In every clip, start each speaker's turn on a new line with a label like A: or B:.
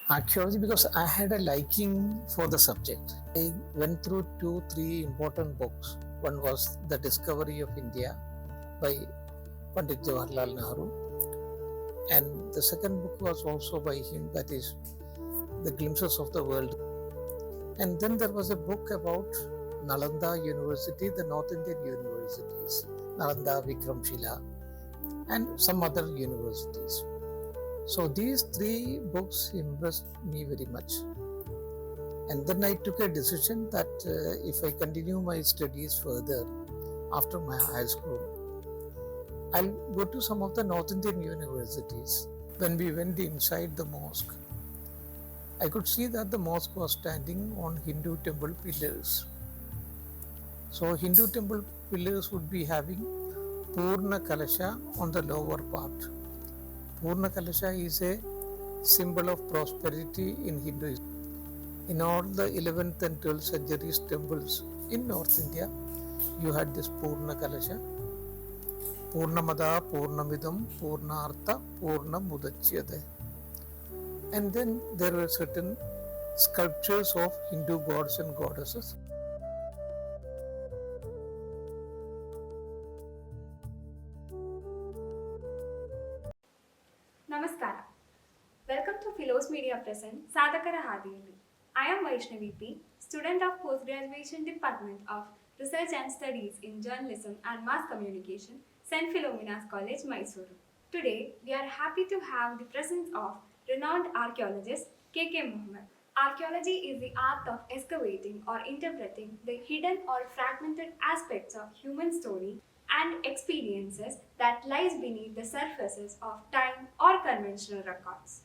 A: Archaeology because I had a liking for the subject. I went through three important books. One was The Discovery of India by Pandit Jawaharlal Nehru, and the second book was also by him, that is The Glimpses of the World. And then there was a book about Nalanda University, the North Indian universities, Nalanda, Vikramshila, and some other universities. So these three books impressed me very much. And then I took a decision that if I continue my studies further after my high school, I'll go to some of the North Indian universities. When we went inside the mosque, I could see that the mosque was standing on Hindu temple pillars. So Hindu temple pillars would be having Purna Kalasha on the lower part. Purna Kalasha is a symbol of prosperity in Hinduism. In all the 11th and 12th centuries temples in North India, you had this Purna Kalasha. Purnamada, Purnamidam, Purnartha, Purnamudachyate. And then there were certain sculptures of Hindu gods and goddesses.
B: Namaskara. Welcome to Philos Media present Sadhakara Hadiyali. I am Vaishnavi P, student of Postgraduation Department of Research and Studies in Journalism and Mass Communication, St. Philomena's College, Mysuru. Today, we are happy to have the presence of renowned archaeologist K K Muhammed. Archaeology is the art of excavating or interpreting the hidden or fragmented aspects of human story and experiences that lies beneath the surfaces of time or conventional records.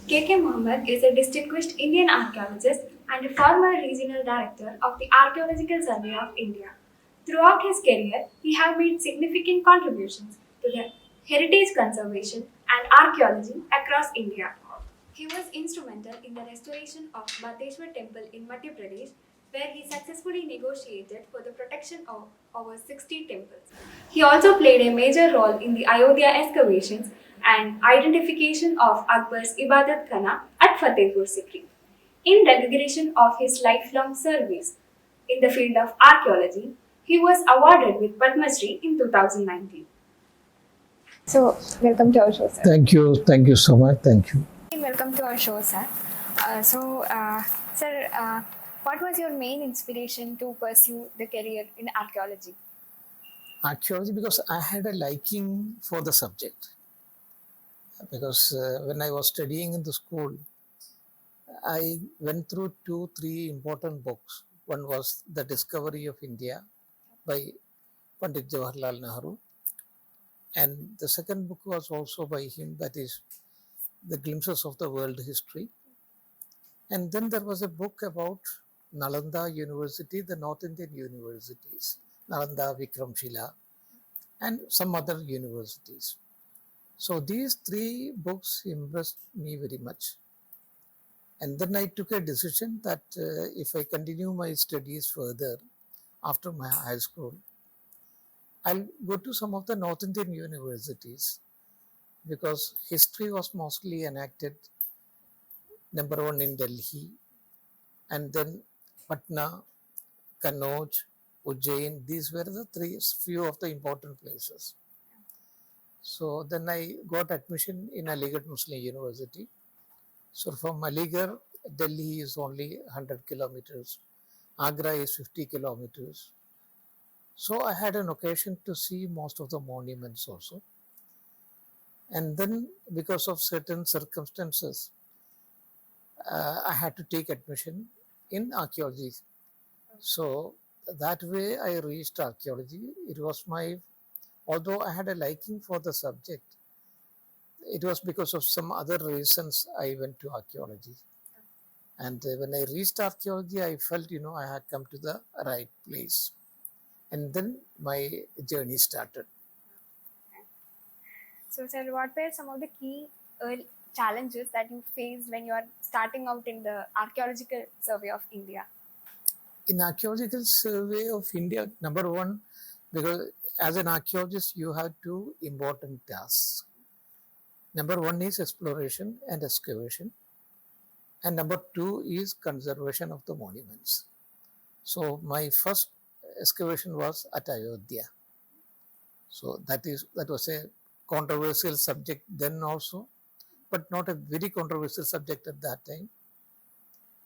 B: K K Muhammed is a distinguished Indian archaeologist and a former regional director of the Archaeological Survey of India. Throughout his career, he has made significant contributions to the heritage conservation and archaeology across India. He was instrumental in the restoration of Bhatteshwar Temple in Madhya Pradesh, where he successfully negotiated for the protection of over 60 temples. He also played a major role in the Ayodhya excavations and identification of Akbar's Ibadat Khana at Fatehpur Sikri. In recognition of his lifelong service in the field of archaeology, he was awarded with Padma Shri in 2019. So, welcome to our show, sir.
A: Thank you so much. Thank you.
B: Welcome to our show, sir. Sir, what was your main inspiration to pursue the career in archaeology?
A: Archaeology because I had a liking for the subject. Because when I was studying in the school, I went through three important books. One was The Discovery of India by Pandit Jawaharlal Nehru, and the second book was also by him, that is The Glimpses of the World History. And then there was a book about Nalanda University, the North Indian universities, Nalanda, Vikramshila, and some other universities. So these three books impressed me very much. And then I took a decision that if I continue my studies further after my high school, I'll go to some of the North Indian universities because history was mostly enacted number one in Delhi, and then Patna, Kannauj, Ujjain. These were the few of the important places. So then I got admission in Aligarh Muslim University. So from Aligarh, Delhi is only 100 kilometers. Agra is 50 kilometers. So I had an occasion to see most of the monuments also. And then because of certain circumstances, I had to take admission in archaeology. So that way I reached archaeology. It was although I had a liking for the subject, it was because of some other reasons I went to archaeology. And when I reached archaeology, I felt, I had come to the right place. And then my journey started.
B: So, sir, what were some of the key challenges that you faced when you are starting out in the Archaeological Survey of India?
A: In Archaeological Survey of India, number one, because as an archaeologist, you have two important tasks. Number one is exploration and excavation. And number two is conservation of the monuments. So my first excavation was at Ayodhya. So that was a controversial subject then also, but not a very controversial subject at that time.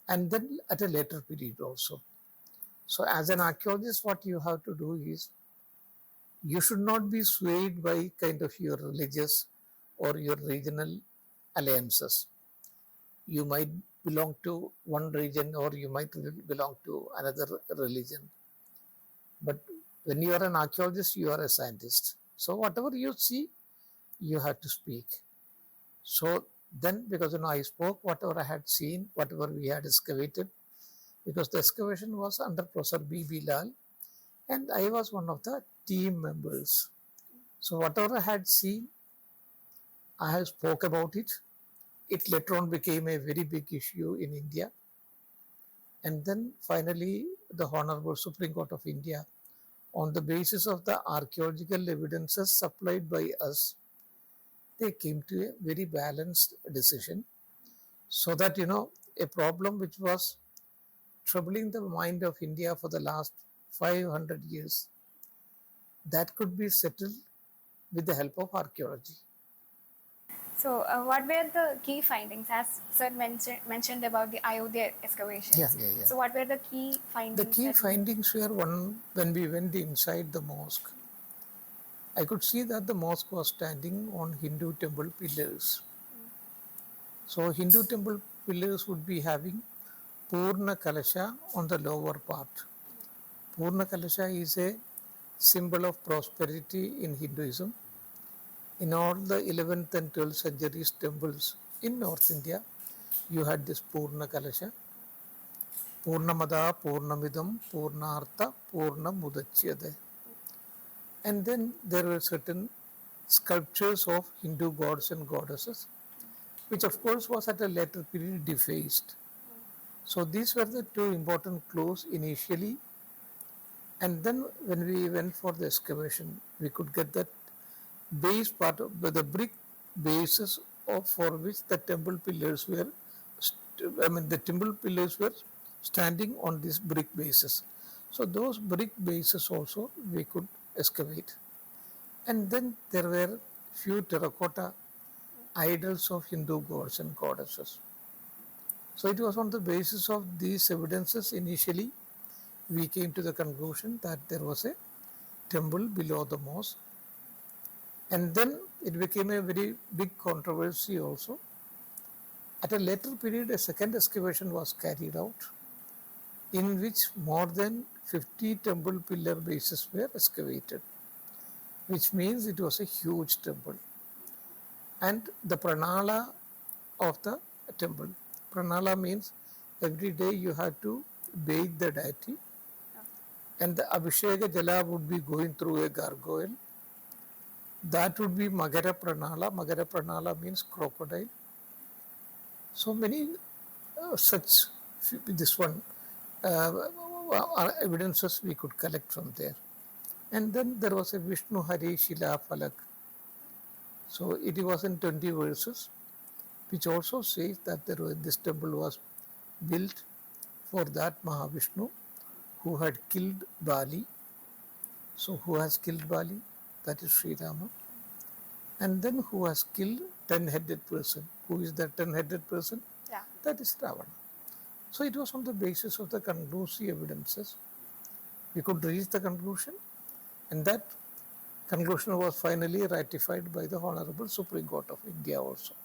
A: And then at a later period also. So as an archaeologist, what you have to do is you should not be swayed by kind of your religious or your regional alliances. You might belong to one region or you might belong to another religion. But when you are an archaeologist, you are a scientist. So whatever you see, you have to speak. So then, because I spoke whatever I had seen, whatever we had excavated, because the excavation was under Professor B.B. Lal, and I was one of the team members. So whatever I had seen, I have spoke about it. It later on became a very big issue in India. And then finally, the Honorable Supreme Court of India, on the basis of the archaeological evidences supplied by us, they came to a very balanced decision so that, a problem which was troubling the mind of India for the last 500 years, that could be settled with the help of archaeology.
B: So, what were the key findings, as Sir mentioned about the Ayodhya excavations?
A: Yeah.
B: So, what were the key findings?
A: The key findings were when we went inside the mosque, I could see that the mosque was standing on Hindu temple pillars. So Hindu temple pillars would be having Purna Kalasha on the lower part. Purna Kalasha is a symbol of prosperity in Hinduism. In all the 11th and 12th centuries temples in North India, you had this Purna Kalasha. Purnamada, Purnamidam, Purnartha, Purnamudachyade. And then there were certain sculptures of Hindu gods and goddesses, which of course was at a later period defaced. So these were the two important clues initially. And then when we went for the excavation, we could get that base part of the brick bases for which the temple pillars were, the temple pillars were standing on these brick bases. So those brick bases also we could excavate. And then there were few terracotta idols of Hindu gods and goddesses. So it was on the basis of these evidences initially we came to the conclusion that there was a temple below the mosque. And then it became a very big controversy also. At a later period, a second excavation was carried out in which more than 50 temple pillar bases were excavated, which means it was a huge temple. And the pranala of the temple. Pranala means every day you have to bathe the deity, and the Abhisheka Jala would be going through a gargoyle. That would be Magara Pranala. Magara Pranala means crocodile. So many such, this one, evidences we could collect from there. And then there was a Vishnu Hari Shila Falak. So it was in 20 verses, which also says that this temple was built for that Mahavishnu who had killed Bali. So who has killed Bali? That is Sri Rama. And then who has killed 10-headed person? Who is that 10-headed person?
B: Yeah.
A: That is Ravana. So it was on the basis of the conclusive evidences we could reach the conclusion, and that conclusion was finally ratified by the Honorable Supreme Court of India also.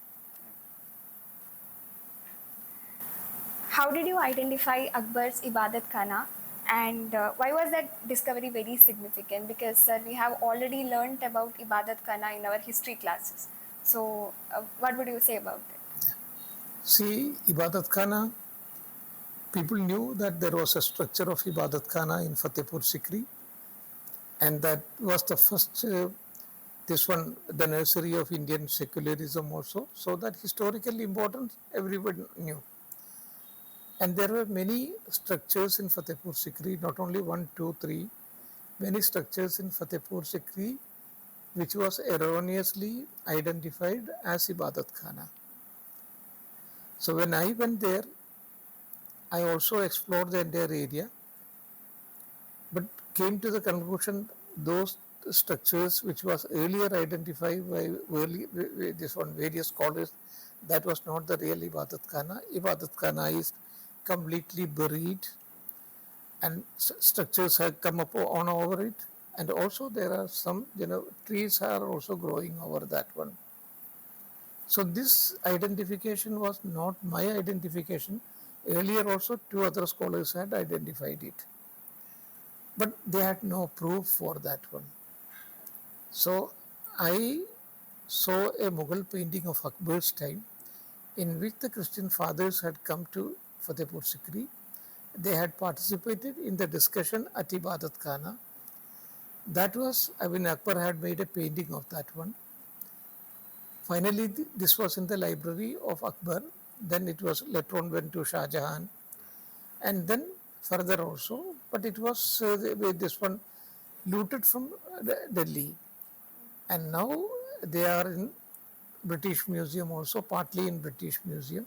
B: How did you identify Akbar's Ibadat Khana, and why was that discovery very significant? Because sir, we have already learnt about Ibadat Khana in our history classes. So what would you say about it?
A: See, Ibadat Khana, people knew that there was a structure of Ibadat Khana in Fatehpur Sikri, and that was the first, the nursery of Indian secularism also. So that historical importance everyone knew. And there were many structures in Fatehpur Sikri, not only 1, 2, 3, many structures in Fatehpur Sikri which was erroneously identified as Ibadat Khana. So when I went there, I also explored the entire area, but came to the conclusion those structures which was earlier identified by various scholars, that was not the real Ibadat Khana. Ibadat Khana is completely buried, and structures have come up on over it, and also there are some trees are also growing over that one. So this identification was not my identification. Earlier also two other scholars had identified it, but they had no proof for that one. So I saw a Mughal painting of Akbar's time, in which the Christian fathers had come to Fatehpur Sikri. They had participated in the discussion at Ibadat Khana. That was, Akbar had made a painting of that one. Finally, this was in the library of Akbar. Then it was later on went to Shah Jahan, and then further also. But it was this one looted from Delhi, and now they are in British Museum also, partly in British Museum,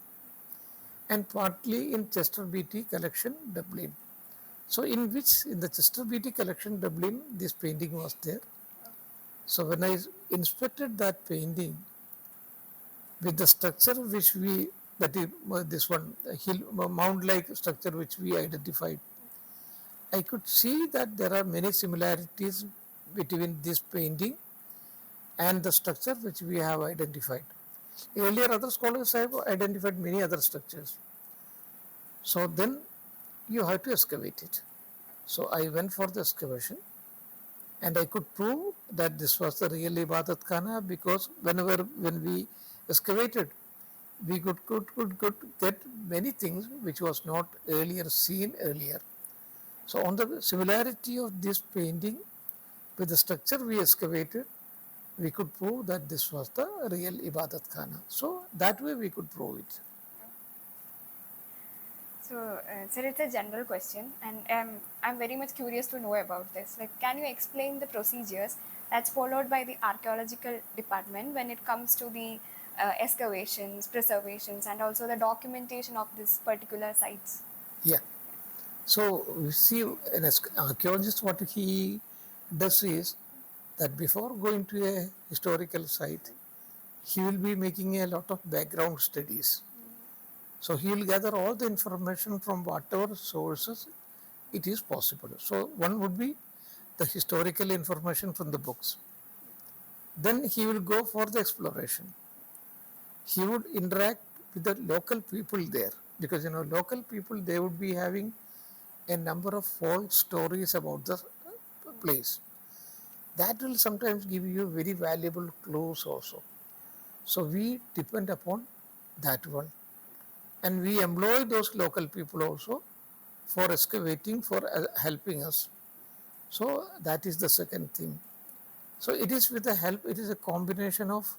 A: and partly in Chester Beatty collection, Dublin. So in the Chester Beatty collection, Dublin, this painting was there. So when I inspected that painting with the structure which this one hill mound-like structure which we identified, I could see that there are many similarities between this painting and the structure which we have identified. Earlier, other scholars have identified many other structures. So then you have to excavate it. So I went for the excavation, and I could prove that this was the real Ibadat Khana, because when we excavated, we could get many things which was not seen earlier. So on the similarity of this painting with the structure we excavated, we could prove that this was the real Ibadat Khana. So that way we could prove it.
B: So, sir, it's a general question, and I'm very much curious to know about this. Like, can you explain the procedures that's followed by the archaeological department when it comes to the excavations, preservations, and also the documentation of this particular sites?
A: Yeah. So we see an archaeologist, what he does is that before going to a historical site, he will be making a lot of background studies. So he will gather all the information from whatever sources it is possible. So one would be the historical information from the books. Then he will go for the exploration. He would interact with the local people there, because local people, they would be having a number of folk stories about the place. That will sometimes give you very valuable clues also. So we depend upon that one. And we employ those local people also for excavating, for helping us. So that is the second thing. So it is with the help, it is a combination of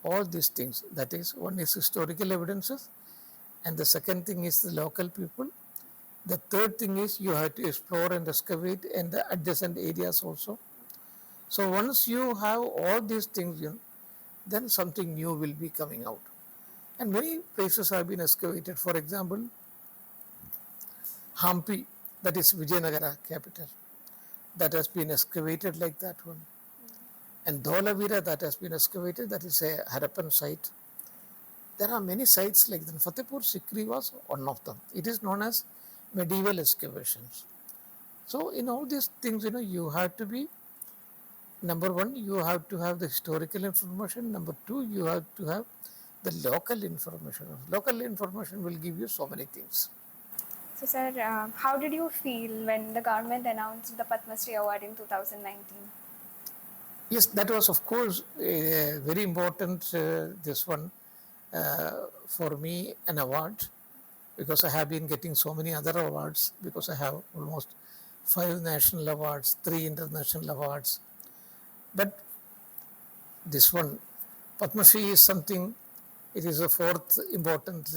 A: all these things. That is, one is historical evidences, and the second thing is the local people. The third thing is you have to explore and excavate in the adjacent areas also. So once you have all these things, then something new will be coming out. And many places have been excavated. For example, Hampi, that is Vijayanagara capital, that has been excavated like that one. And Dholavira, that has been excavated, that is a Harappan site. There are many sites like that. Fatehpur Sikri was one of them. It is known as medieval excavations. So in all these things, you have to be, number one, you have to have the historical information. Number two, you have to have the local information. Local information will give you so many things.
B: So, sir, how did you feel when the government announced the Padma Shri award in 2019?
A: Yes, that was of course very important, this one, for me, an award, because I have been getting so many other awards, because I have almost 5 national awards, 3 international awards. But this one, Padma Shri, is something, it is the 4th important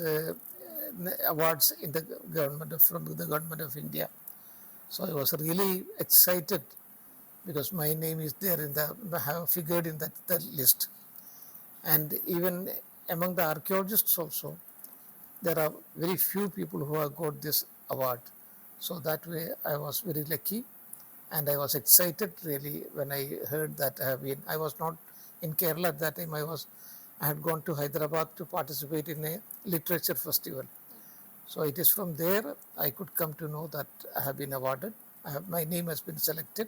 A: awards in the government, from the government of India. So I was really excited, because my name is there have figured in that list. And even among the archaeologists also, there are very few people who have got this award. So that way I was very lucky, and I was excited really when I heard that I was not in Kerala at that time. I had gone to Hyderabad to participate in a literature festival. So it is from there I could come to know that I have been awarded. My name has been selected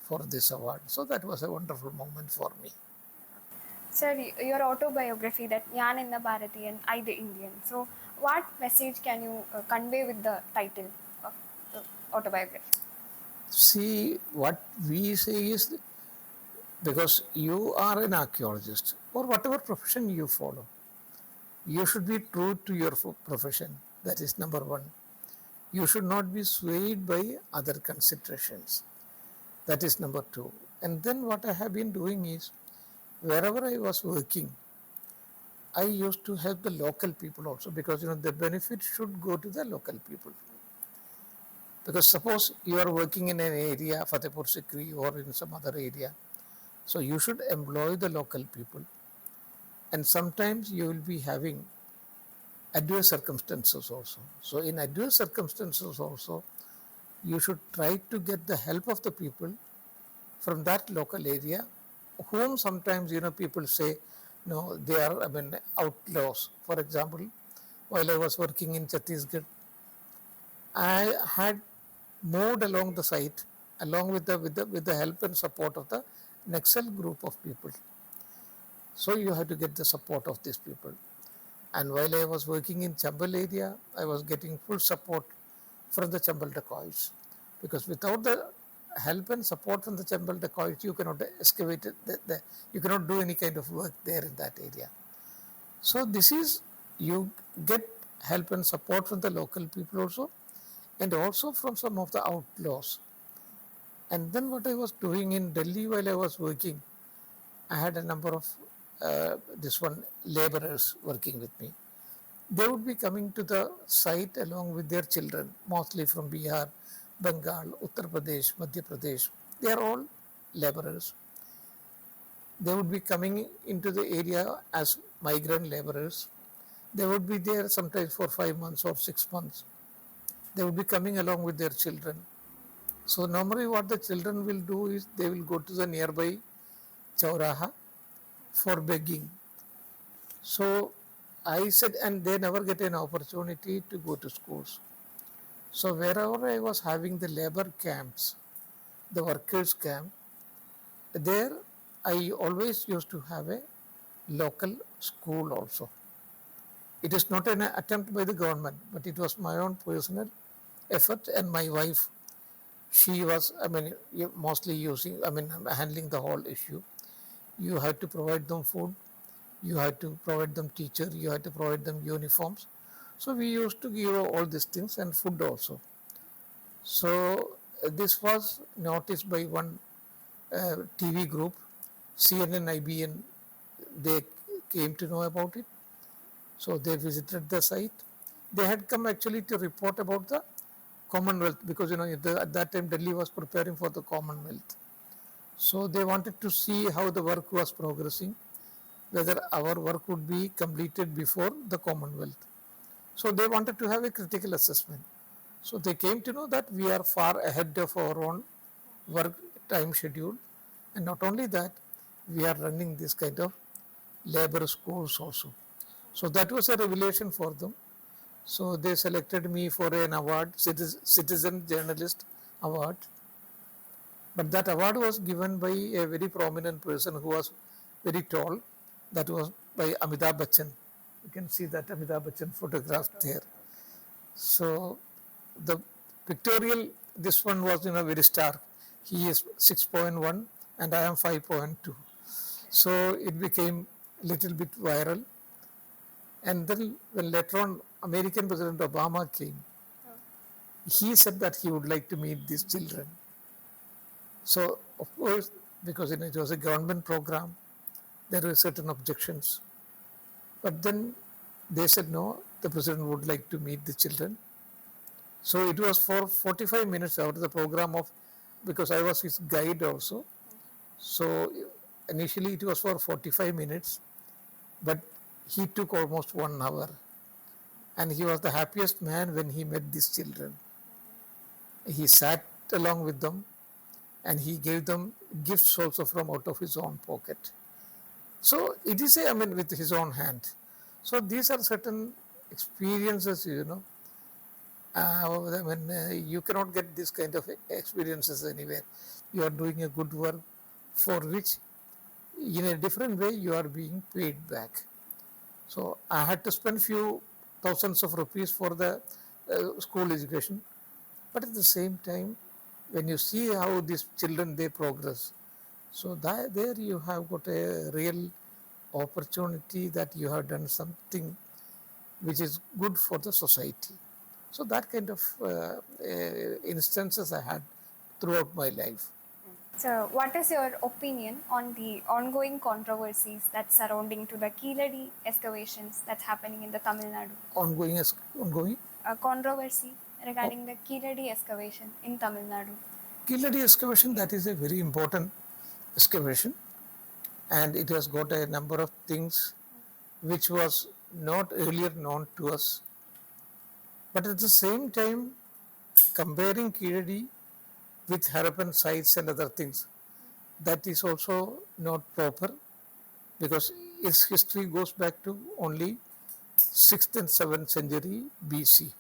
A: for this award. So that was a wonderful moment for me.
B: Sir, your autobiography, that Yan in the Bharati and I the Indian. So, what message can you convey with the title of the autobiography?
A: See, what we say is, because you are an archaeologist or whatever profession you follow, you should be true to your profession. That is number one. You should not be swayed by other considerations. That is number two. And then what I have been doing is, wherever I was working, I used to help the local people also, because the benefit should go to the local people. Because suppose you are working in an area, Fatehpur Sikri or in some other area, so you should employ the local people. And sometimes you will be having adverse circumstances also. So in adverse circumstances also, you should try to get the help of the people from that local area, whom sometimes people say, no, they are outlaws. For example, while I was working in Chhattisgarh, I had moved along the site along with the help and support of the Naxal group of people. So you have to get the support of these people. And while I was working in Chambal area, I was getting full support from the Chambal dacoits, because without the help and support from the Chambal dacoits, you cannot excavate it, you cannot do any kind of work there in that area. So this is, you get help and support from the local people also, and also from some of the outlaws. And then what I was doing in Delhi while I was working, I had a number of laborers working with me. They would be coming to the site along with their children, mostly from Bihar, Bengal, Uttar Pradesh, Madhya Pradesh. They are all laborers. They would be coming into the area as migrant laborers. They would be there sometimes for 5 months or 6 months. They would be coming along with their children. So normally what the children will do is, they will go to the nearby Chauraha for begging. So I said, and they never get an opportunity to go to schools. So wherever I was having the labor camps, the workers camp, there I always used to have a local school also. It is not an attempt by the government, but it was my own personal effort, and my wife, she was, mostly handling the whole issue. You had to provide them food, you had to provide them teacher, you had to provide them uniforms. So we used to give all these things, and food also. So this was noticed by one TV group, CNN, IBN. They came to know about it. So they visited the site. They had come actually to report about the Commonwealth, because at that time Delhi was preparing for the Commonwealth. So they wanted to see how the work was progressing, whether our work would be completed before the Commonwealth. So they wanted to have a critical assessment. So they came to know that we are far ahead of our own work time schedule, and not only that, we are running this kind of labor schools also. So that was a revelation for them. So they selected me for an award, Citizen Journalist Award. But that award was given by a very prominent person who was very tall. That was by Amitabh Bachchan. You can see that Amitabh Bachchan photographed there. So the pictorial, this one was very stark. He is 6.1 and I am 5.2. So it became a little bit viral. And then when later on American President Obama came, he said that he would like to meet these children. So of course, because it was a government program, there were certain objections. But then they said no, the president would like to meet the children. So it was for 45 minutes out of the program of, because I was his guide also. So initially it was for 45 minutes, but he took almost 1 hour. And he was the happiest man when he met these children. He sat along with them and he gave them gifts also from out of his own pocket. So it is, I mean, with his own hand. So these are certain experiences, you cannot get this kind of experiences anywhere. You are doing a good work for which in a different way you are being paid back. So I had to spend few thousands of rupees for the school education, but at the same time, when you see how these children they progress, so that there you have got a real opportunity that you have done something which is good for the society. So that kind of instances I had throughout my life.
B: So, what is your opinion on the ongoing controversies that's surrounding to the Keeladi excavations that's happening in the Tamil Nadu?
A: Ongoing?
B: A controversy regarding the Keeladi excavation in Tamil Nadu.
A: Keeladi excavation, that is a very important excavation, and it has got a number of things which was not earlier known to us. But at the same time, comparing Keeladi with Harappan sites and other things, that is also not proper, because its history goes back to only 6th and 7th century BC.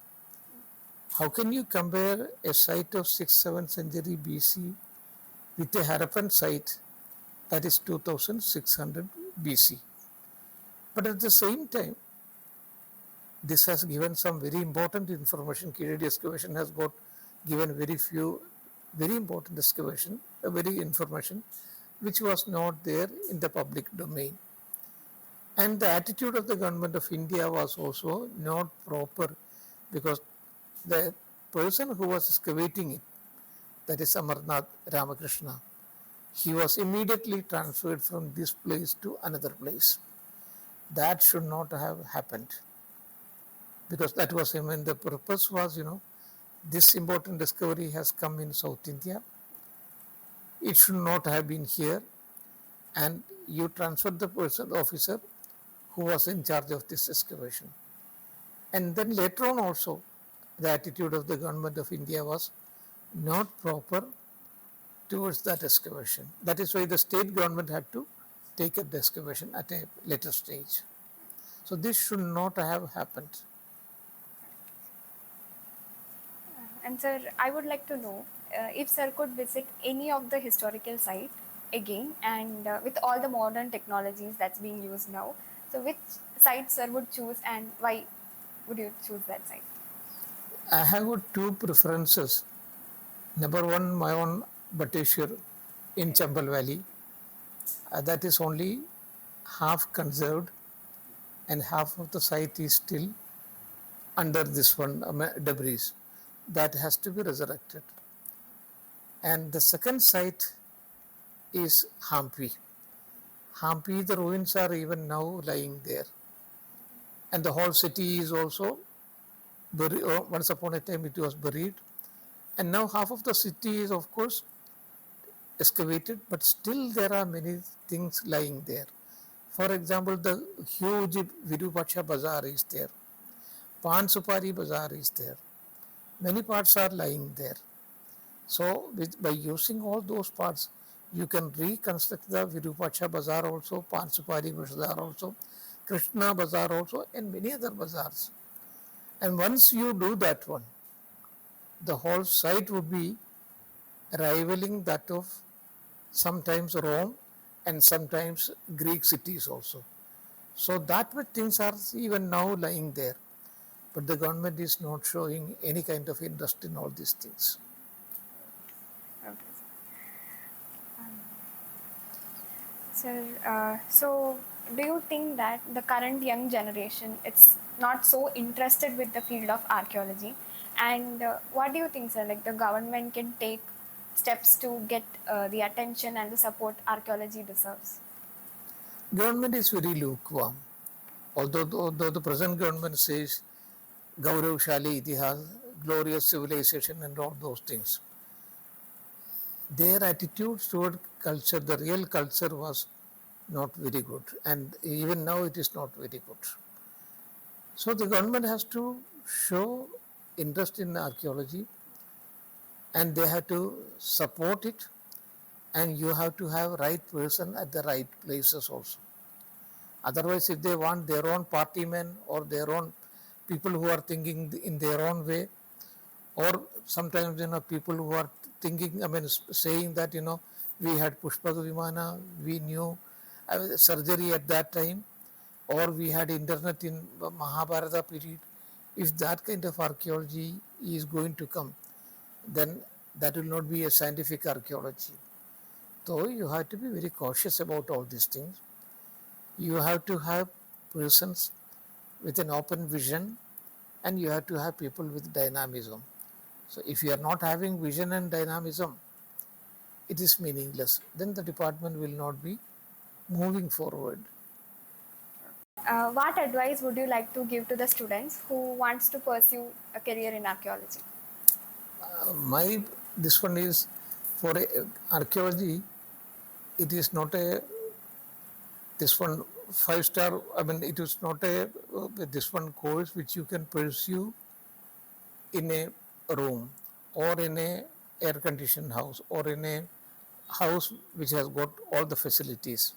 A: How can you compare a site of 6th, 7th century BC with a Harappan site that is 2600 BC? But at the same time, this has given some very important information. Keeladi excavation has got given very important excavation, very information which was not there in the public domain. And the attitude of the government of India was also not proper, because the person who was excavating it, that is Amarnath Ramakrishna, he was immediately transferred from this place to another place. That should not have happened, because that was, I mean, the purpose was, this important discovery has come in South India. It should not have been here, and you transferred the person, the officer who was in charge of this excavation. And then later on also, the attitude of the government of India was not proper towards that excavation. That is why the state government had to take up the excavation at a later stage. So this should not have happened.
B: And sir, I would like to know if sir could visit any of the historical site again, and with all the modern technologies that's being used now, so which site sir would choose and why would you choose that site?
A: I have got two preferences. Number one, my own Bateshwar in Chambal Valley. That is only half conserved, and half of the site is still under this one debris. That has to be resurrected. And the second site is Hampi. Hampi, the ruins are even now lying there. And the whole city is also buried. Once upon a time it was buried. And now half of the city is, of course, excavated, but still there are many things lying there. For example, the huge Virupaksha Bazaar is there. Pan Supari Bazaar is there. Many parts are lying there. So by using all those parts, you can reconstruct the Virupaksha Bazaar also, Pan Supari Bazaar also, Krishna Bazaar also, and many other bazaars. And once you do that one, the whole site would be rivaling that of sometimes Rome and sometimes Greek cities also. So that much things are even now lying there. But the government is not showing any kind of interest in all these things.
B: Okay. Sir, so do you think that the current young generation it's not so interested with the field of archaeology? And what do you think, sir? Like the government can take steps to get the attention and the support archaeology deserves?
A: Government is very lukewarm. Although the present government says Gauravshali Itihas, glorious civilization and all those things, their attitude toward culture, the real culture was not very good, and even now it is not very good. So the government has to show interest in archaeology, and they have to support it, and you have to have right person at the right places also. Otherwise, if they want their own party men or their own people who are thinking in their own way, or sometimes people who are thinking, saying that we had Pushpaka Vimana, we knew surgery at that time, or we had internet in Mahabharata period. If that kind of archaeology is going to come, then that will not be a scientific archaeology. So you have to be very cautious about all these things. You have to have persons with an open vision, and you have to have people with dynamism. So if you are not having vision and dynamism, it is meaningless. Then the department will not be moving forward.
B: What advice would you like to give to the students who wants to pursue a career in archaeology?
A: My this one is for archaeology. It is not a this one 5-star. It is not a this one course which you can pursue in a room or in a air conditioned house or in a house which has got all the facilities.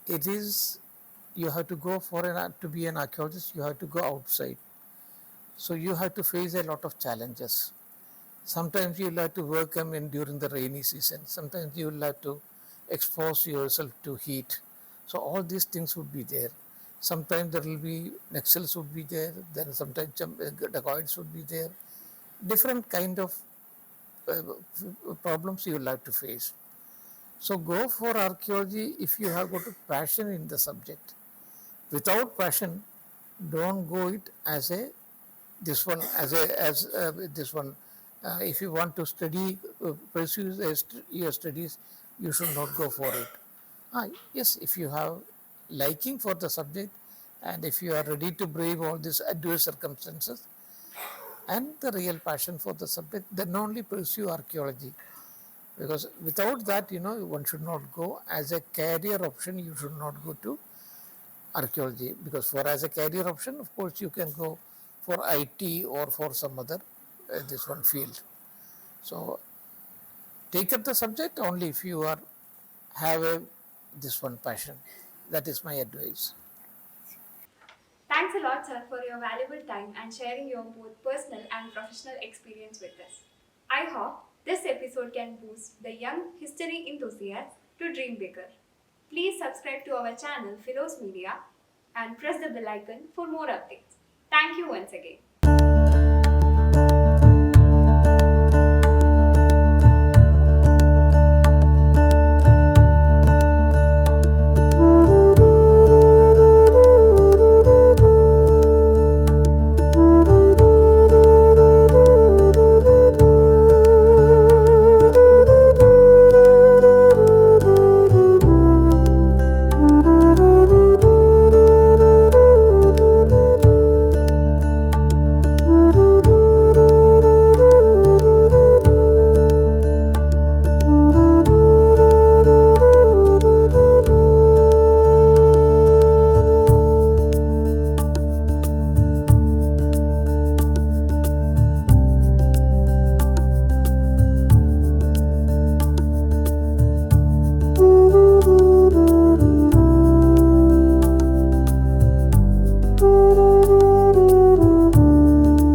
A: It is, you have to go for to be an archaeologist, you have to go outside. So you have to face a lot of challenges. Sometimes you'll have to work during the rainy season. Sometimes you'll have to expose yourself to heat. So all these things would be there. Sometimes there will be Naxals would be there. Then sometimes dacoits would be there. Different kind of problems you will have to face. So go for archaeology if you have got a passion in the subject. Without passion, don't go it as a this one as a as this one. If you want to study, pursue your studies, you should not go for it. Yes, if you have liking for the subject, and if you are ready to brave all these adverse circumstances, and the real passion for the subject, then only pursue archaeology. Because without that, one should not go as a career option. You should not go to archaeology, because for as a career option, of course, you can go for IT or for some other this one field. So take up the subject only if you are have a this one passion. That is my advice.
B: Thanks a lot, sir, for your valuable time and sharing your both personal and professional experience with us. I hope this episode can boost the young history enthusiasts to dream bigger. Please subscribe to our channel, Philos Media, and press the bell icon for more updates. Thank you once again.